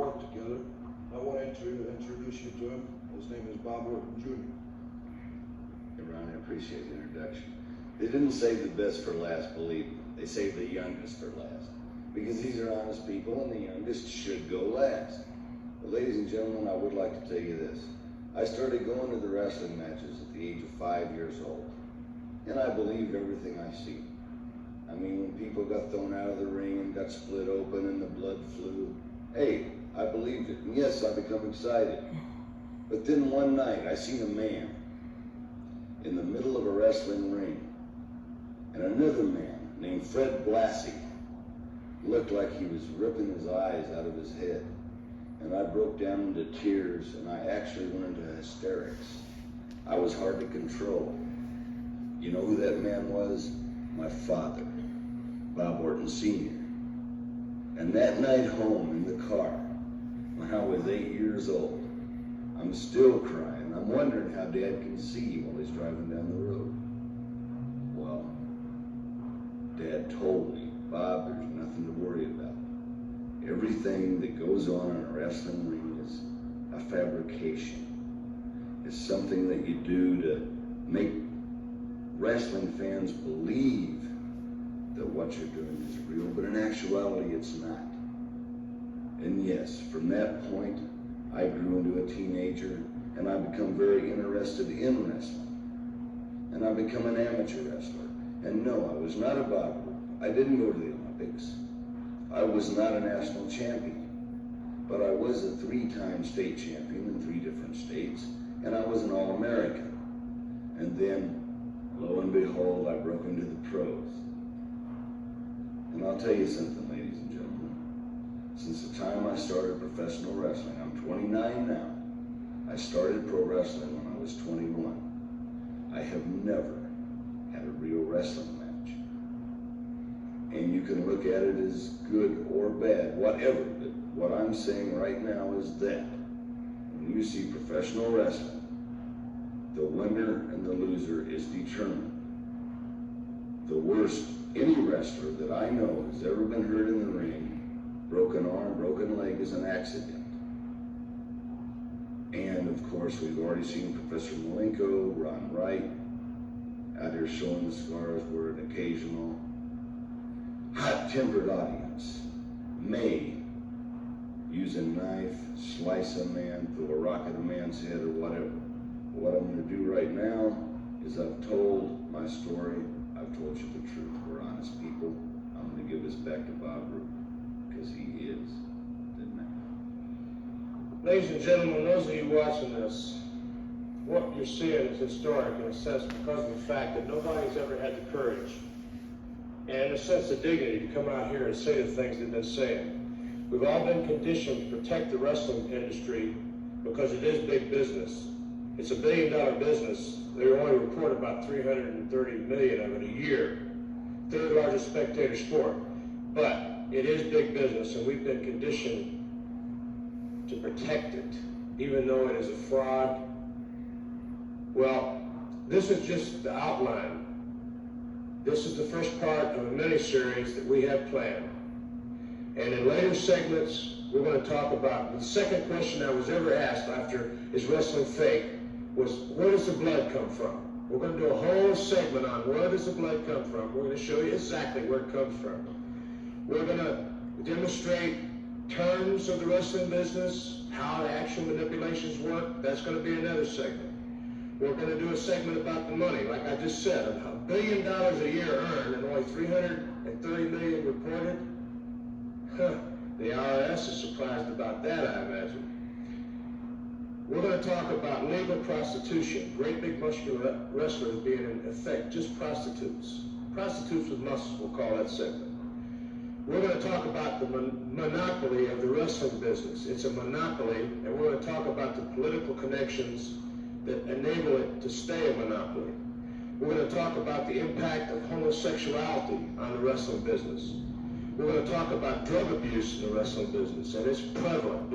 work together. I wanted to introduce you to him. His name is Bob Orton, Jr. Hey, Ron, I appreciate the introduction. They didn't save the best for last, believe me. They saved the youngest for last. Because these are honest people, and the youngest should go last. But ladies and gentlemen, I would like to tell you this. I started going to the wrestling matches at the age of 5 years old. And I believed everything I see. I mean, when people got thrown out of the ring and got split open and the blood flew, hey, I believed it. And yes, I become excited. But then one night, I seen a man in the middle of a wrestling ring, and another man named Fred Blassie looked like he was ripping his eyes out of his head. And I broke down into tears, and I actually went into hysterics. I was hard to control. You know who that man was? My father, Bob Orton Sr. And that night home in the car, when I was 8 years old, I'm still crying. I'm wondering how Dad can see while he's driving down the road. Well, Dad told me, Bob, there's nothing to worry about. Everything that goes on in a wrestling ring is a fabrication. It's something that you do to make wrestling fans believe that what you're doing is real, but in actuality, it's not. And yes, from that point, I grew into a teenager, and I become very interested in wrestling. And I become an amateur wrestler. And no, I was not a Bob Roop. I didn't go to the Olympics. I was not a national champion. But I was a 3-time state champion in 3 different states, and I was an All-American. And then, lo and behold, I broke into the pros. And I'll tell you something, ladies and gentlemen. Since the time I started professional wrestling, I'm 29 now. I started pro wrestling when I was 21. I have never had a real wrestling match. And you can look at it as good or bad, whatever. But what I'm saying right now is that when you see professional wrestling, the winner and the loser is determined. The worst any wrestler that I know has ever been hurt in the ring, broken arm, broken leg, is an accident. And of course, we've already seen Professor Malenko, Ron Wright, out here showing the scars where an occasional hot-tempered audience may use a knife, slice a man, throw a rock at a man's head, or whatever. What I'm going to do right now is I've told my story. I've told you the truth. We're honest people. I'm going to give this back to Bob Roop, because he is the man. Ladies and gentlemen, those of you watching this, what you're seeing is historic in a sense because of the fact that nobody's ever had the courage and a sense of dignity to come out here and say the things they've been saying. We've all been conditioned to protect the wrestling industry because it is big business. It's a $1 billion business. They only report about 330 million of it a year. 3rd largest spectator sport. But it is big business, and we've been conditioned to protect it, even though it is a fraud. Well, this is just the outline. This is the first part of a mini-series that we have planned. And in later segments, we're going to talk about the second question I was ever asked after Is Wrestling Fake? Was where does the blood come from? We're going to do a whole segment on where does the blood come from. We're going to show you exactly where it comes from. We're going to demonstrate terms of the wrestling business, how the action manipulations work. That's going to be another segment. We're going to do a segment about the money. Like I just said, $1 billion a year earned and only 330 million reported. The IRS is surprised about that, I imagine. We're going to talk about legal prostitution. Great big muscular wrestlers being in effect just prostitutes. Prostitutes with muscles, we'll call that segment. We're going to talk about the monopoly of the wrestling business. It's a monopoly, and we're going to talk about the political connections that enable it to stay a monopoly. We're going to talk about the impact of homosexuality on the wrestling business. We're going to talk about drug abuse in the wrestling business, and it's prevalent.